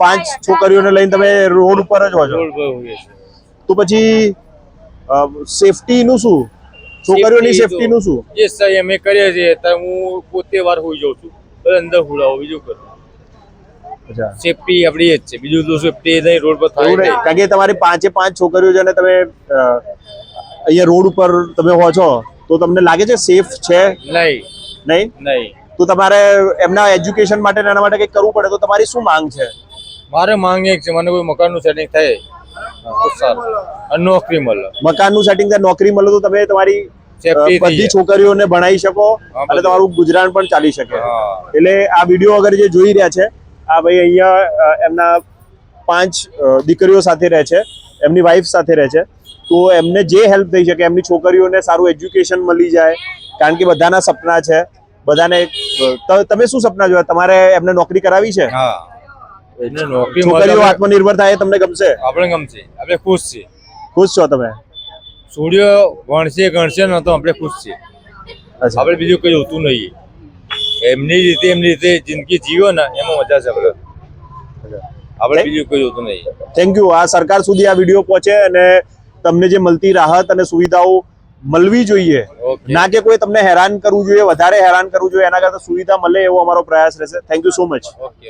5 છોકરીઓને લઈને તમે રોડ ઉપર જ હો છો, તો પછી સેફટી નું શું? છોકરીઓની સેફટી નું શું? એ સહી અમે કરીએ છીએ. હું પોતે વાર હોઈ જાઉં છું, અંદર હુડાવો, બીજું કરું. સેફટી આપડી જ છે, બીજું તો સેફટી નહીં રોડ પર થાય નહીં. કારણ કે તમારી 5 છોકરીઓ છે ને તમે અહીંયા રોડ ઉપર તમે હો છો, તો તમને લાગે છે સેફ છે? નહીં. તો તમારે એમના એજ્યુકેશન માટે એના માટે કંઈક કરવું પડે, તો તમારી શું માંગ છે? મારે માંગ એક છે, મને કોઈ મકાનનું સેટિંગ થાય તો સારું, અને નોકરી મળે. મકાનનું સેટિંગ થાય, નોકરી મળે તો તમે તમારી બધી છોકરીઓને ભણાવી શકો અને તમારું ગુજરાન પણ ચાલી શકે. એટલે આ વિડીયો અગર જે જોઈ રહ્યા છે, આ ભાઈ અહીંયા એમના 5 દીકરીઓ સાથે રહે છે, એમની વાઈફ સાથે રહે છે, તો એમને જે હેલ્પ થઈ શકે, એમની છોકરીઓને સારું એજ્યુકેશન મળી જાય, કારણ કે બધાના સપના છે. બધાને તમે શું સપના જોયા? તમારે એમને નોકરી કરાવી છે? છોકરીઓ આત્મનિર્ભર થાય તમને ગમશે? આપણે ગમશે, આપણે ખુશ છીએ. ખુશ છો તમે? સૂર્ય ગણશે ન તો આપણે ખુશ છીએ. આપણે બીજું કઈ હોતું નહીં. એમની રીતે જિંદગી જીવો ને એમાં મજા છે. આપણે બીજું કઈ હોતું નહીં. Thank you. આ સરકાર સુધી આ વિડીયો પહોંચે અને તમને જે મળતી રાહત અને સુવિધાઓ મળવી જોઈએ, ના કે કોઈ તમને હેરાન કરવું જોઈએ, વધારે હેરાન કરવું જોઈએ, એના કરતા સુવિધા મળે એવો અમારો પ્રયાસ રહેશે. Thank you so much. Okay.